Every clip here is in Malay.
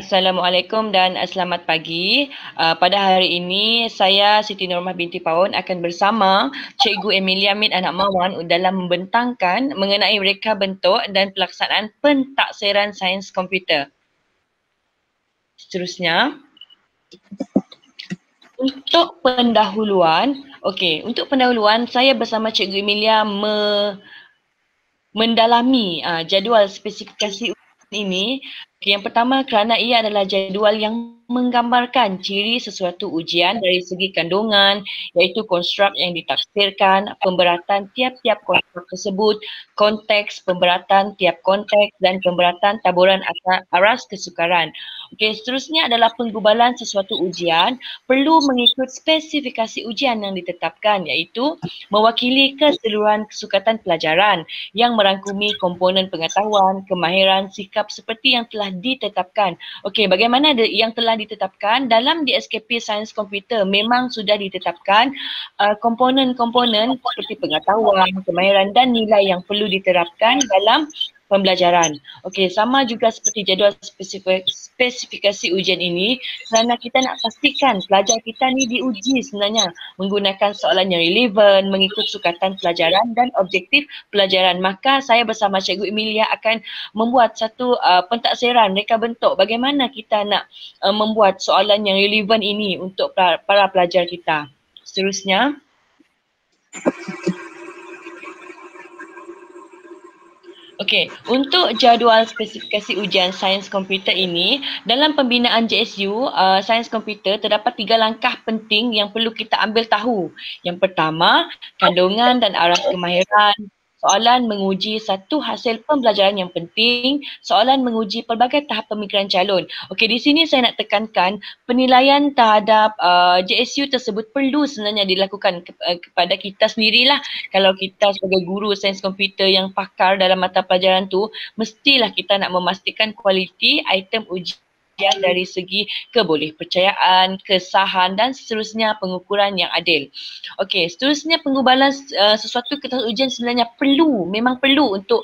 Assalamualaikum dan selamat pagi. Pada hari ini saya Siti Nurmah binti Paun akan bersama Cikgu Emilia Mit Anak Mawan dalam membentangkan mengenai reka bentuk dan pelaksanaan pentaksiran sains komputer. Seterusnya, untuk pendahuluan, saya bersama Cikgu Emilia mendalami jadual spesifikasi ini. Yang pertama, kerana ia adalah jadual yang menggambarkan ciri sesuatu ujian dari segi kandungan, iaitu konstruk yang ditafsirkan, pemberatan tiap-tiap konstruk tersebut, konteks pemberatan tiap konteks dan pemberatan taburan aras kesukaran. Okey, seterusnya adalah penggubalan sesuatu ujian perlu mengikut spesifikasi ujian yang ditetapkan, iaitu mewakili keseluruhan kesukatan pelajaran yang merangkumi komponen pengetahuan, kemahiran, sikap seperti yang telah ditetapkan. Okey, bagaimana yang telah ditetapkan dalam DSKP Sains Komputer memang sudah ditetapkan komponen-komponen seperti pengetahuan, kemahiran dan nilai yang perlu diterapkan dalam pembelajaran. Okey, sama juga seperti jadual spesifikasi ujian ini kerana kita nak pastikan pelajar kita ni diuji sebenarnya menggunakan soalan yang relevan, mengikut sukatan pelajaran dan objektif pelajaran. Maka saya bersama Cikgu Emilia akan membuat satu pentaksiran reka bentuk bagaimana kita nak membuat soalan yang relevan ini untuk para pelajar kita. Seterusnya, okey, untuk jadual spesifikasi ujian sains komputer ini, dalam pembinaan JSU sains komputer terdapat 3 langkah penting yang perlu kita ambil tahu. Yang pertama, kandungan dan aras kemahiran. Soalan menguji satu hasil pembelajaran yang penting, soalan menguji pelbagai tahap pemikiran calon. Okey, di sini saya nak tekankan penilaian terhadap JSU tersebut perlu sebenarnya dilakukan kepada kita sendirilah. Kalau kita sebagai guru sains komputer yang pakar dalam mata pelajaran tu, mestilah kita nak memastikan kualiti item ujian dari segi kebolehpercayaan, kesahan dan seterusnya pengukuran yang adil. Okey, seterusnya penggubalan sesuatu kertas ujian sebenarnya memang perlu untuk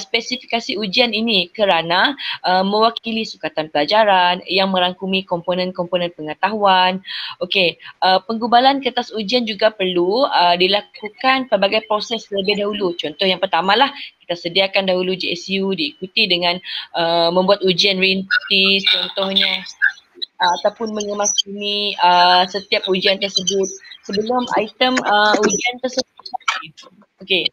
spesifikasi ujian ini kerana mewakili sukatan pelajaran yang merangkumi komponen-komponen pengetahuan. Okey, penggubalan kertas ujian juga perlu dilakukan pelbagai proses terlebih dahulu. Contoh yang pertamalah, kita sediakan dahulu JSU diikuti dengan membuat ujian rintis contohnya ataupun mengemasumi setiap ujian tersebut sebelum item ujian tersebut. Okey.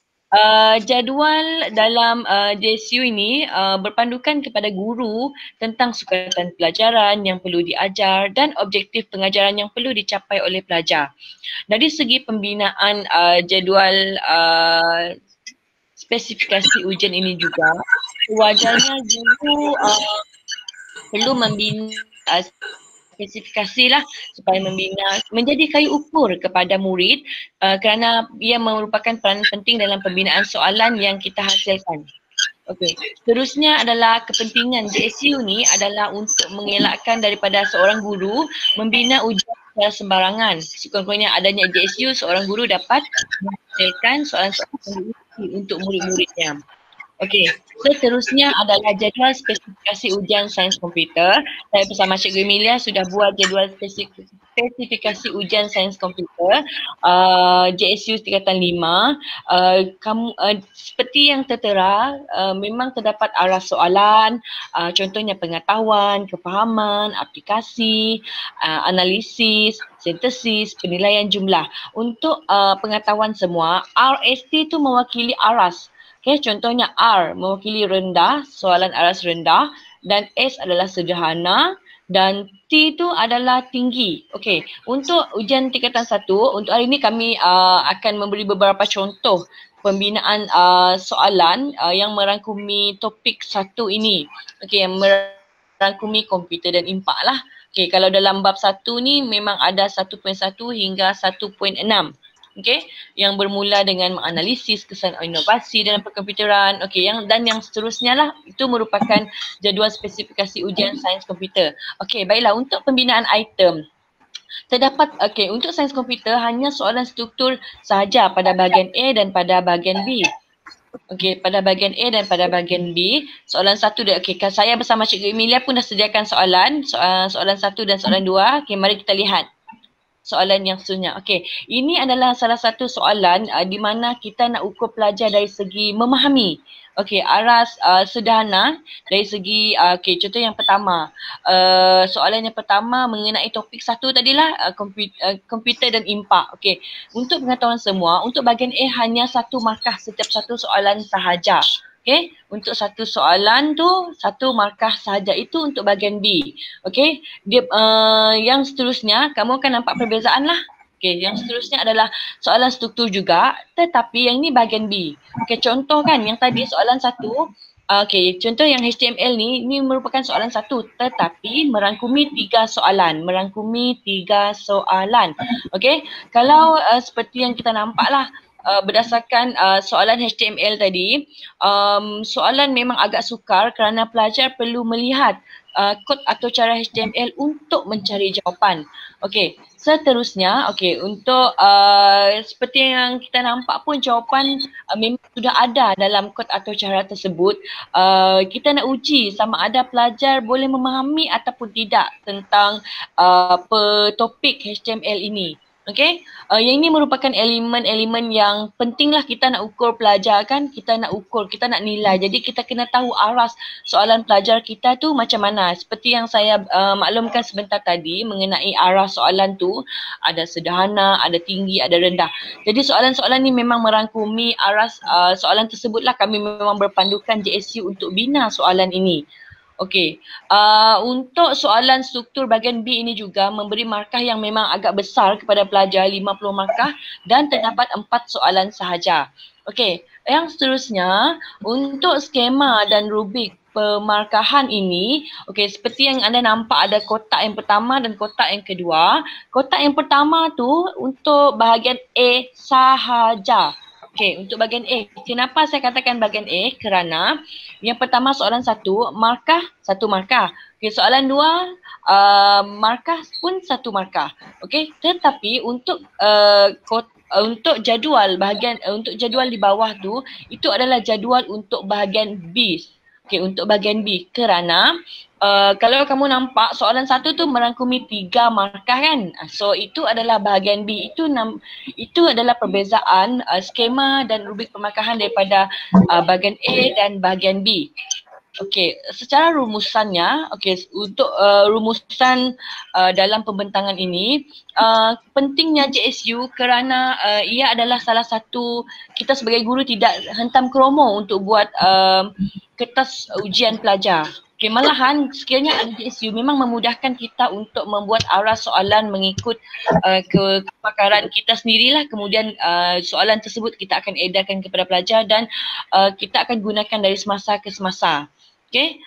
Jadual dalam JSU ini berpandukan kepada guru tentang sukatan pelajaran yang perlu diajar dan objektif pengajaran yang perlu dicapai oleh pelajar. Dari segi pembinaan jadual spesifikasi ujian ini juga, wajarnya guru perlu membina spesifikasi lah supaya membina menjadi kayu ukur kepada murid kerana ia merupakan peranan penting dalam pembinaan soalan yang kita hasilkan. Okey, seterusnya adalah kepentingan JSU ni adalah untuk mengelakkan daripada seorang guru membina ujian secara sembarangan. Sekurang-kurangnya adanya JSU, seorang guru dapat menghasilkan soalan-soalan untuk murid-muridnya. Okey, seterusnya adalah jadual spesifikasi ujian sains komputer. Saya bersama Cikgu Emilia sudah buat jadual spesifikasi ujian sains komputer JSU tingkatan 5. Seperti yang tertera, memang terdapat arah soalan, contohnya pengetahuan, kefahaman, aplikasi, analisis, sintesis, penilaian jumlah. Untuk pengetahuan semua, RST itu mewakili aras. Okay, contohnya R mewakili rendah, soalan aras rendah, dan S adalah sederhana dan T itu adalah tinggi. Okey, untuk ujian tingkatan 1, untuk hari ini kami akan memberi beberapa contoh pembinaan soalan yang merangkumi topik 1 ini. Okey, yang merangkumi komputer dan impak lah. Okey, kalau dalam bab 1 ni memang ada 1.1 hingga 1.6. Okey, yang bermula dengan menganalisis kesan inovasi dalam perkomputeran. Okey, yang seterusnya lah, itu merupakan jadual spesifikasi ujian sains komputer. Okey, baiklah, untuk pembinaan item terdapat, untuk sains komputer hanya soalan struktur sahaja pada bahagian A dan pada bahagian B. Okey, pada bahagian A dan pada bahagian B, soalan satu dia. Okey, saya bersama Cikgu Emilia pun dah sediakan soalan, soalan satu dan soalan dua. Okey, mari kita lihat soalan yang seterusnya. Okey, ini adalah salah satu soalan di mana kita nak ukur pelajar dari segi memahami. Okey, aras sederhana dari segi okey, contoh yang pertama. Soalan yang pertama mengenai topik satu tadilah komputer dan impak. Okey, untuk pengetahuan semua, untuk bahagian A hanya satu markah setiap satu soalan sahaja. Okey, untuk satu soalan tu satu markah sahaja, itu untuk bahagian B. Okey, dia yang seterusnya kamu akan nampak perbezaan lah. Okey, yang seterusnya adalah soalan struktur juga, tetapi yang ni bahagian B. Okey, contoh kan yang tadi soalan satu, okey, contoh yang HTML ni merupakan soalan satu, tetapi merangkumi tiga soalan, Okey, kalau seperti yang kita nampak lah, berdasarkan soalan HTML tadi, soalan memang agak sukar kerana pelajar perlu melihat kod atau cara HTML untuk mencari jawapan. Okey, seterusnya, okey, untuk seperti yang kita nampak pun jawapan memang sudah ada dalam kod atau cara tersebut. Kita nak uji sama ada pelajar boleh memahami ataupun tidak tentang topik HTML ini. Okey, yang ini merupakan elemen-elemen yang pentinglah kita nak ukur pelajar kan, kita nak ukur, kita nak nilai. Jadi kita kena tahu aras soalan pelajar kita tu macam mana. Seperti yang saya maklumkan sebentar tadi mengenai aras soalan tu, ada sederhana, ada tinggi, ada rendah. Jadi soalan-soalan ni memang merangkumi aras soalan tersebutlah kami memang berpandukan JSU untuk bina soalan ini. Okey, untuk soalan struktur bahagian B ini juga memberi markah yang memang agak besar kepada pelajar, 50 markah, dan terdapat 4 soalan sahaja. Okey, yang seterusnya untuk skema dan rubrik pemarkahan ini, okey, seperti yang anda nampak ada kotak yang pertama dan kotak yang kedua. Kotak yang pertama tu untuk bahagian A sahaja. Okey, untuk bahagian A. Kenapa saya katakan bahagian A? Kerana yang pertama soalan satu, markah satu markah. Okey, soalan dua, markah pun satu markah. Okey, tetapi untuk untuk jadual bahagian untuk jadual di bawah tu, itu adalah jadual untuk bahagian B. Okey, untuk bahagian B kerana kalau kamu nampak soalan satu tu merangkumi 3 markah kan. So itu adalah bahagian B. Itu adalah perbezaan skema dan rubrik pemarkahan daripada bahagian A dan bahagian B. Okey, secara rumusannya, okey, untuk rumusan dalam pembentangan ini, pentingnya JSU kerana ia adalah salah satu, kita sebagai guru tidak hentam kromo untuk buat kertas ujian pelajar. Okay, malahan sekiranya ada JSU memang memudahkan kita untuk membuat aras soalan mengikut kepakaran kita sendirilah. Kemudian soalan tersebut kita akan edarkan kepada pelajar dan kita akan gunakan dari semasa ke semasa. Okay,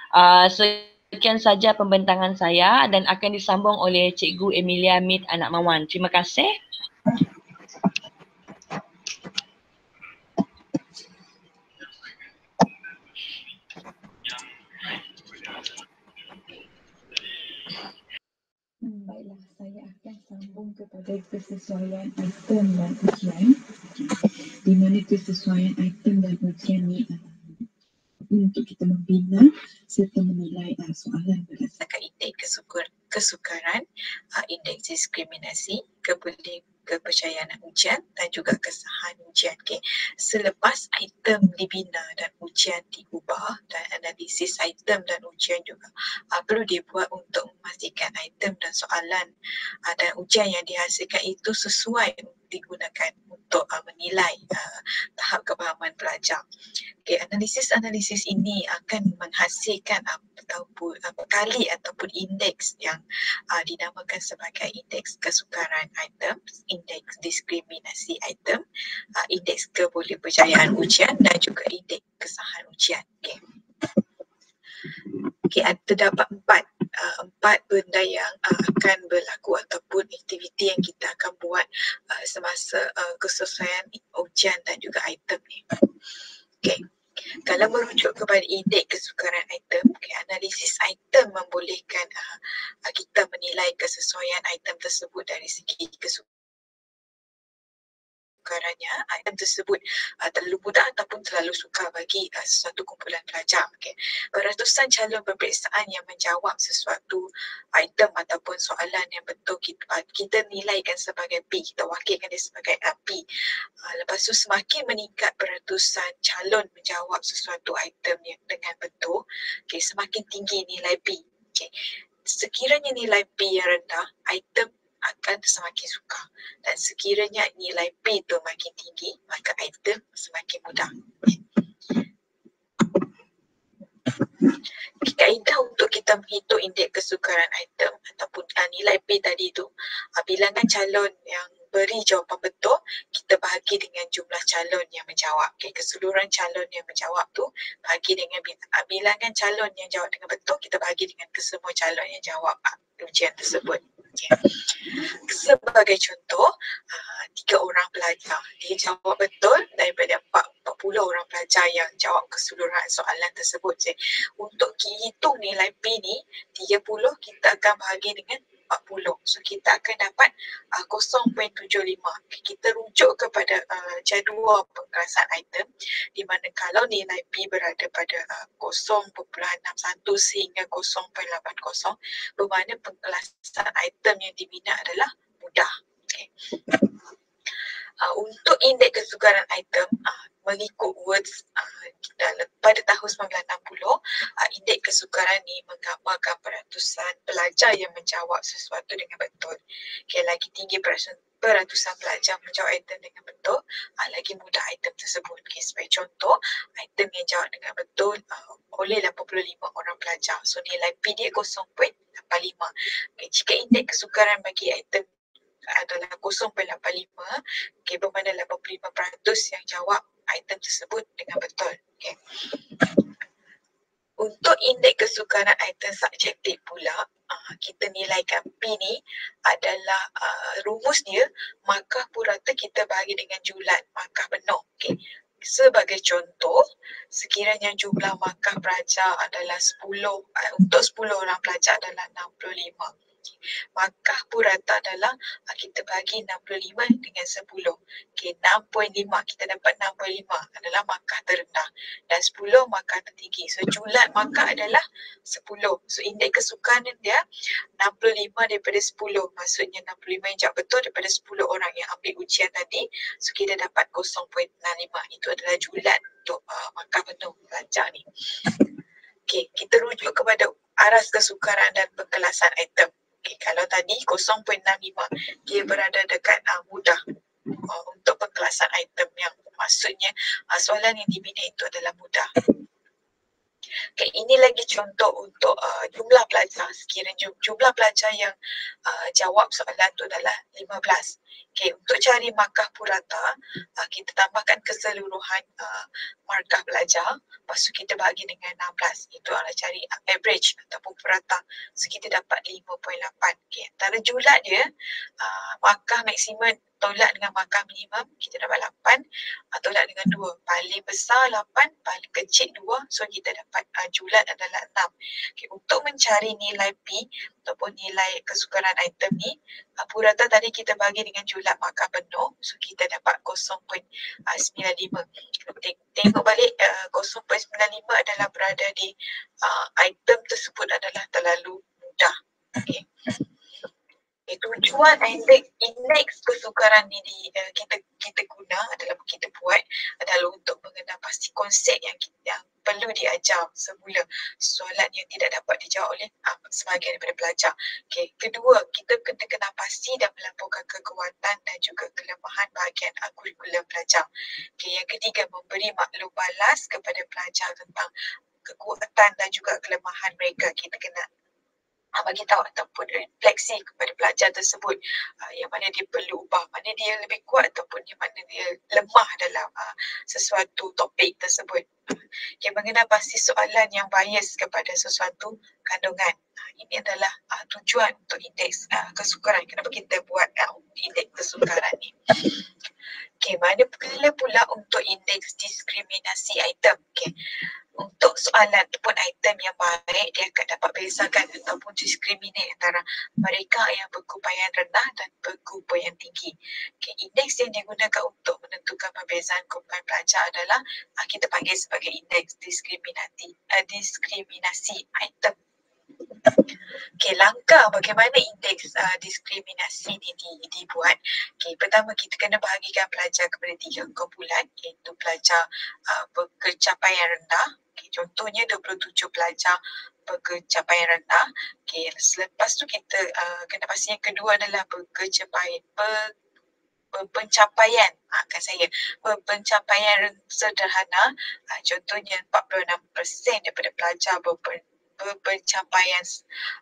sekian saja pembentangan saya dan akan disambung oleh Cikgu Emilia Mit Anak Mawan. Terima kasih. Baiklah, saya akan sambung kepada kesesuaian item dan ujian. Di mana kesesuaian item dan ujian ni untuk kita membina serta menilai soalan berdasarkan indeks kesukaran, indeks diskriminasi, kepercayaan ujian dan juga kesahan ujian. Okay. Selepas item dibina dan ujian diubah dan analisis item dan ujian juga perlu dibuat untuk memastikan item dan soalan dan ujian yang dihasilkan itu sesuai digunakan untuk menilai tahap kepahaman pelajar. Okay, analisis ini akan menghasilkan bekali ataupun indeks yang dinamakan sebagai indeks kesukaran item, indeks diskriminasi item, indeks kebolehpercayaan ujian dan juga indeks kesahan ujian. Okay, terdapat empat benda yang akan berlaku ataupun aktiviti yang kita akan buat semasa kesesuaian ujian dan juga item ni. Okay. Kalau merujuk kepada indeks kesukaran item, analisis item membolehkan kita menilai kesesuaian item tersebut dari segi kesukaran kesukarannya, item tersebut terlalu mudah ataupun terlalu sukar bagi sesuatu kumpulan pelajar. Okay. Ratusan calon peperiksaan yang menjawab sesuatu item ataupun soalan yang betul kita nilaikan sebagai P, kita wakilkan dia sebagai P. Lepas tu semakin meningkat beratusan calon menjawab sesuatu item yang dengan betul, okay, semakin tinggi nilai P. Okay. Sekiranya nilai P yang rendah, item akan semakin sukar, dan sekiranya nilai P itu makin tinggi, maka item semakin mudah. Kaedah untuk kita menghitung indeks kesukaran item ataupun nilai P tadi tu, bilangan calon yang beri jawapan betul kita bahagi dengan jumlah calon yang menjawab. Okay, keseluruhan calon yang menjawab tu bahagi dengan bilangan calon yang jawab dengan betul kita bahagi dengan kesemua calon yang jawab ujian tersebut. Okay. Sebagai contoh, 3 orang pelajar dia jawab betul daripada 40 orang pelajar yang jawab keseluruhan soalan tersebut. Untuk hitung nilai P ni 30 kita akan bahagi dengan 40. So kita akan dapat 0.75. Kita rujuk kepada jadual pengkelasan item di mana kalau nilai P berada pada 0.61 sehingga 0.80, bermakna pengkelasan item yang diminat adalah mudah. Okay. Untuk indeks kesukaran item mengikut Words pada tahun 1960, indeks kesukaran ni menggambarkan peratusan pelajar yang menjawab sesuatu dengan betul. Okay, lagi tinggi peratusan pelajar menjawab item dengan betul, lagi mudah item tersebut. Okay, sebagai contoh, item yang jawab dengan betul oleh 85 orang pelajar. So nilai P dia 0.85. Okay, jika indeks kesukaran bagi item adalah 0.85, okay, bermakna 85% yang jawab item tersebut dengan betul. Okay. Untuk indeks kesukaran item subjektif pula, kita nilaikan P ni adalah rumus dia markah purata kita bagi dengan julat markah penuh. Okay. Sebagai contoh, sekiranya jumlah markah pelajar adalah 10, untuk 10 orang pelajar adalah 65. Markah purata adalah kita bagi 65 dengan 10. Okay, 6.5, kita dapat 65 adalah markah terendah dan 10 markah tertinggi. So julat markah adalah 10. So indeks kesukaran dia 65 daripada 10. Maksudnya 65 yang jawab betul daripada 10 orang yang ambil ujian tadi. So kita dapat 0.65. Itu adalah julat untuk markah penuh pelajar ni. Okay, kita rujuk kepada aras kesukaran dan pengkelasan item. Okay, kalau tadi 0.65 dia berada dekat mudah untuk pengkelasan item, yang maksudnya soalan yang diminat itu adalah mudah. Okay, ini lagi contoh untuk jumlah pelajar. Sekiranya jumlah pelajar yang jawab soalan itu adalah 15. Okay, untuk cari markah purata, kita tambahkan keseluruhan markah pelajar, lepas tu kita bagi dengan 16. Itu adalah cari average ataupun purata. So kita dapat 5.8. Okay, antara julat dia, markah maksimum tolak dengan markah minimum, kita dapat 8, tolak dengan 2. Paling besar 8, paling kecil 2, so kita dapat julat adalah 6. Okay, untuk mencari nilai P ataupun nilai kesukaran item ni, purata tadi kita bagi dengan julat markah penuh, so kita dapat 0.95. Tengok balik 0.95 adalah berada di item tersebut adalah terlalu mudah. Okay. Tujuan indeks kesukaran ni kita guna adalah kita buat adalah untuk mengenal pasti konsep yang perlu diajar semula, soalan yang tidak dapat dijawab oleh sebahagian daripada pelajar. Okay. Kedua, kita kena kenal pasti dan melaporkan kekuatan dan juga kelemahan bahagian kurikulum pelajar. Okay. Yang ketiga, memberi maklum balas kepada pelajar tentang kekuatan dan juga kelemahan mereka. Kita kena bagi tahu ataupun refleksi kepada pelajar tersebut yang mana dia perlu ubah, mana dia lebih kuat ataupun yang mana dia lemah dalam sesuatu topik tersebut. Okay, mengenal pasti soalan yang bias kepada sesuatu kandungan. Ini adalah tujuan untuk indeks kesukaran. Kenapa kita buat indeks kesukaran ni? Okey, mana pula untuk indeks diskriminasi item. Okey. Untuk soalan ataupun item yang baik, dia akan dapat bezakan ataupun discriminate antara mereka yang berkeupayaan rendah dan berkeupayaan tinggi. Okay, indeks yang digunakan untuk menentukan perbezaan keupayaan pelajar adalah kita panggil sebagai indeks diskriminasi item. Okay, langkah bagaimana indeks diskriminasi ni dibuat. Okay, pertama kita kena bahagikan pelajar kepada 3 kumpulan, iaitu pelajar berkecapaian rendah. Okay, contohnya 27 pelajar berkecapaian rendah. Okay, selepas tu kita kena pastikan kedua adalah pencapaian sederhana. Contohnya 46% daripada pelajar berpencapaian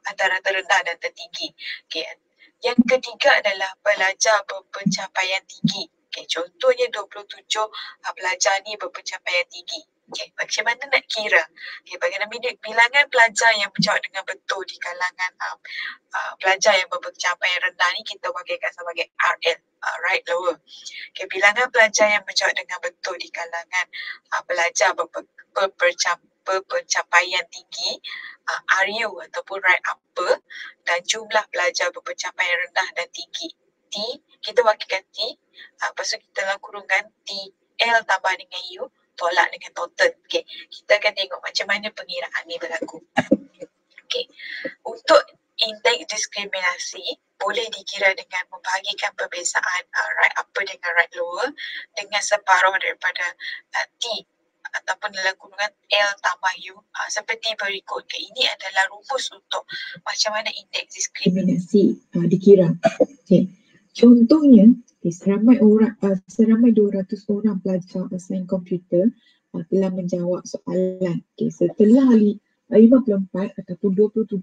antara terendah dan tertinggi. Okay. Yang ketiga adalah pelajar berpencapaian tinggi. Okay. Contohnya 27 pelajar ni berpencapaian tinggi. Okay. Macam mana nak kira? Okay. Bagaimana bilangan pelajar yang menjawab dengan betul di kalangan pelajar yang berpencapaian rendah ni kita bagikan sebagai RL, right lower. Okay. Bilangan pelajar yang menjawab dengan betul di kalangan pelajar berpencapaian tinggi, RU ataupun right upper, dan jumlah pelajar berpencapaian rendah dan tinggi, T, kita bagikan T, lepas tu kita dalam kurungan T, L tambah dengan U, tolak dengan total. Okay. Kita akan tengok macam mana pengiraan ni berlaku. Okay. Untuk indeks diskriminasi boleh dikira dengan membahagikan perbezaan right upper dengan right lower dengan separuh daripada T ataupun dalam kurungan L tambah U seperti berikut. Okay, ini adalah rumus untuk macam mana indeks diskriminasi dikira. Okay. Contohnya, seramai 200 orang pelajar sains komputer telah menjawab soalan. Okay, setelah 54 ataupun 27%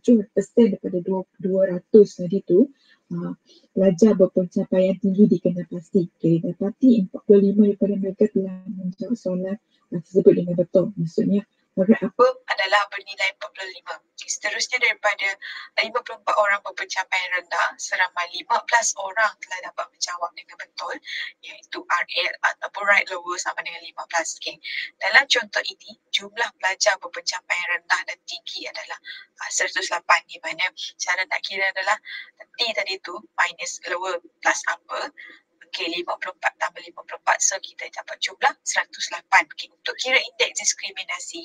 daripada 200 tadi tu pelajar berpencapaian tinggi dikenal pasti. Okay, dapati 45 daripada mereka telah menjawab soalan tersebut dengan betul. Maksudnya apa adalah bernilai 45. Okay, seterusnya daripada 54 orang berpencapaian rendah, seramai 15 orang telah dapat menjawab dengan betul, iaitu RL ataupun right lower sama dengan 15. Okay. Dalam contoh ini, jumlah pelajar berpencapaian rendah dan tinggi adalah 108, di mana cara nak kira adalah T tadi tu minus lower plus upper. Okay, 54 tambah 54, so kita dapat jumlah 108. Okay, untuk kira indeks diskriminasi,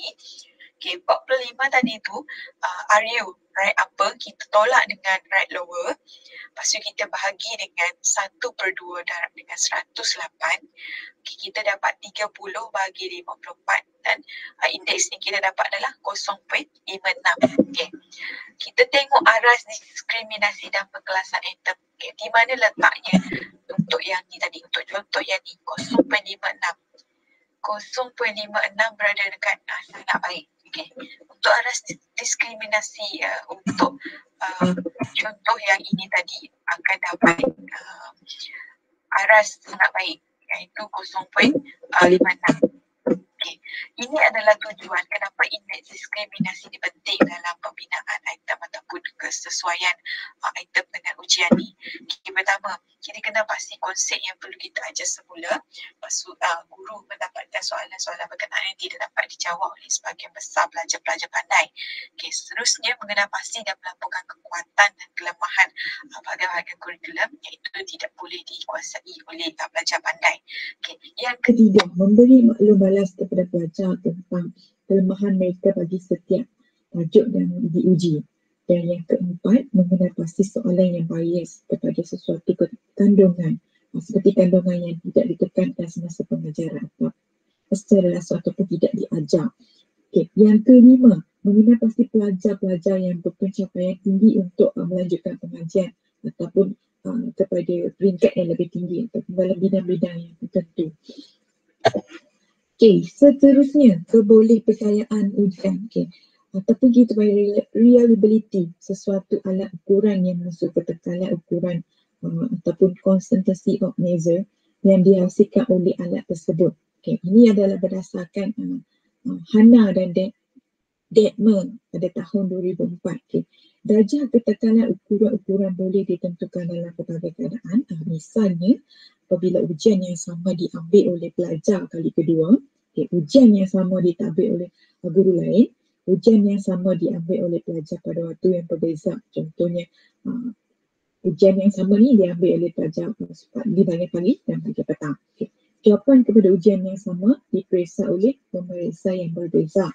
okay, 45 tadi tu RU, right upper, kita tolak dengan right lower. Lepas tu kita bahagi dengan 1/2 darab dengan 108. Okay, kita dapat 30 bahagi 54 dan indeks yang kita dapat adalah 0.56. Okay. Kita tengok aras diskriminasi dan perkelasan atom. Okay, di mana letaknya untuk yang ni tadi, untuk contoh yang ni 0.56. 0.56 berada dekat sangat baik. Okay. Untuk aras diskriminasi untuk contoh yang ini tadi akan dapat aras sangat baik, iaitu 0.56. Okay. Ini adalah tujuan kenapa indeks diskriminasi ini penting dalam pembinaan item ataupun kesesuaian item dengan ujian ni. Okay, pertama, kita kena pasti konsep yang perlu kita ajar semula. Lepas guru mendapatkan soalan-soalan berkenaan yang tidak dapat dijawab oleh sebahagian besar pelajar-pelajar pandai. Okay, seterusnya mengenal pasti dan melaporkan kekuatan dan kelemahan bahagian kurikulum, iaitu tidak boleh dikuasai oleh pelajar pandai. Okay. Yang ketiga, memberi maklum balas kepada pelajar tentang kelemahan mereka bagi setiap tajuk yang diuji. Dan yang keempat, mengenal pasti soalan yang bias kepada sesuatu kandungan, seperti kandungan yang tidak ditekankan semasa pengajaran atau secara langsung ataupun tidak diajar. Okay. Yang kelima, mengenal pasti pelajar-pelajar yang berpencapaian tinggi untuk melanjutkan pengajian ataupun kepada peringkat yang lebih tinggi ataupun dalam bidang-bidang yang tertentu. Okay, seterusnya kebolehpercayaan ujian. Okay. Ataupun kita panggil reliability, sesuatu alat ukuran yang masuk ke tekanan ukuran ataupun consistency of measure yang dihasilkan oleh alat tersebut. Okay, ini adalah berdasarkan Hanna dan Detmer pada tahun 2004. Okay. Darjah ketekanan ukuran-ukuran boleh ditentukan dalam pelbagai keadaan. Misalnya, apabila ujian yang sama diambil oleh pelajar kali kedua, ujian yang sama diambil oleh guru lain, ujian yang sama diambil oleh pelajar pada waktu yang berbeza. Contohnya ujian yang sama ni diambil oleh pelajar di bahagian pagi dan bahagian petang. Jawapan kepada ujian yang sama diperiksa oleh pemeriksa yang berbeza.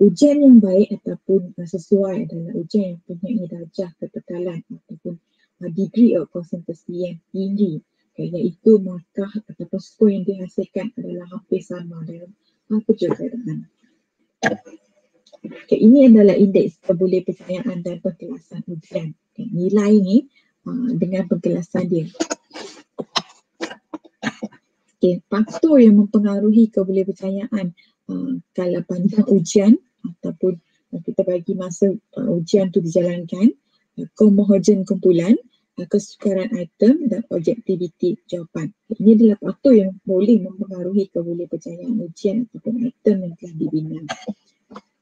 Ujian yang baik ataupun sesuai adalah ujian yang mempunyai darjah kekekalan ataupun degree of consistency yang tinggi, iaitu markah ataupun skor yang dihasilkan adalah hampir sama dalam apa juga keadaan. Ini adalah indeks keboleh percayaan dan pengkelasan ujian. Nilai ni dengan pengkelasan dia. Faktor yang mempengaruhi keboleh percayaan kalau panjang ujian ataupun kita bagi masa ujian tu dijalankan, komohogen kumpulan, kesukaran item dan objektiviti jawapan. Ini adalah faktor yang boleh mempengaruhi keboleh percayaan ujian ataupun item yang telah dibina.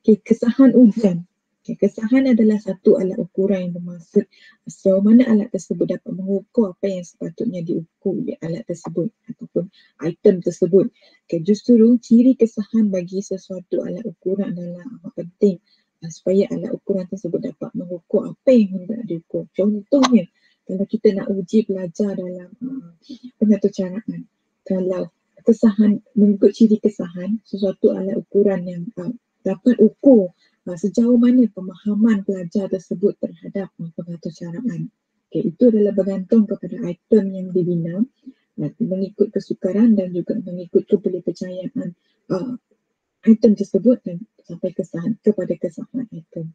Kesahan ujian. Kesahan adalah satu alat ukuran yang bermaksud sejauh mana alat tersebut dapat mengukur apa yang sepatutnya diukur oleh alat tersebut ataupun item tersebut. Justru ciri kesahan bagi sesuatu alat ukuran adalah amat penting supaya alat ukuran tersebut dapat mengukur apa yang hendak diukur. Contohnya, kalau kita nak uji pelajar dalam pengaturcaraan, kalau kesahan, mengikut ciri kesahan, sesuatu alat ukuran yang dapat ukur sejauh mana pemahaman pelajar tersebut terhadap pengaturcaraan. Itu adalah bergantung kepada item yang dibina, mengikut kesukaran dan juga mengikut keboleh percayaan item tersebut dan sampai kepada kesahan item.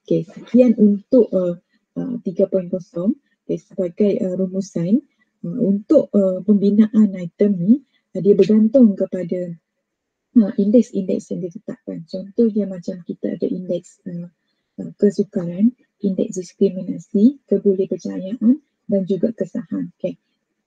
Sekian untuk 3.0 sebagai rumusan untuk pembinaan item ni. Dia bergantung kepada indeks-indeks yang ditetapkan. Contohnya macam kita ada indeks kesukaran, indeks diskriminasi, keboleh percayaan dan juga kesahan.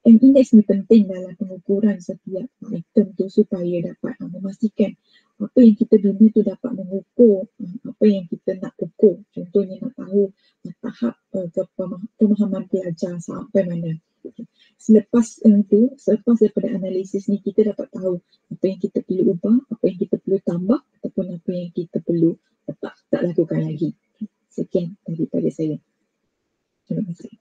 Indeks ni penting dalam pengukuran setiap item tu supaya dapat memastikan apa yang kita bina tu dapat mengukur apa yang kita nak ukur. Contohnya nak tahu tahap pemahaman pelajar sampai mana. Selepas daripada analisis ni kita dapat tahu apa yang kita perlu ubah, apa yang kita perlu tambah ataupun apa yang kita perlu tak lakukan lagi. Sekian daripada saya. Terima kasih.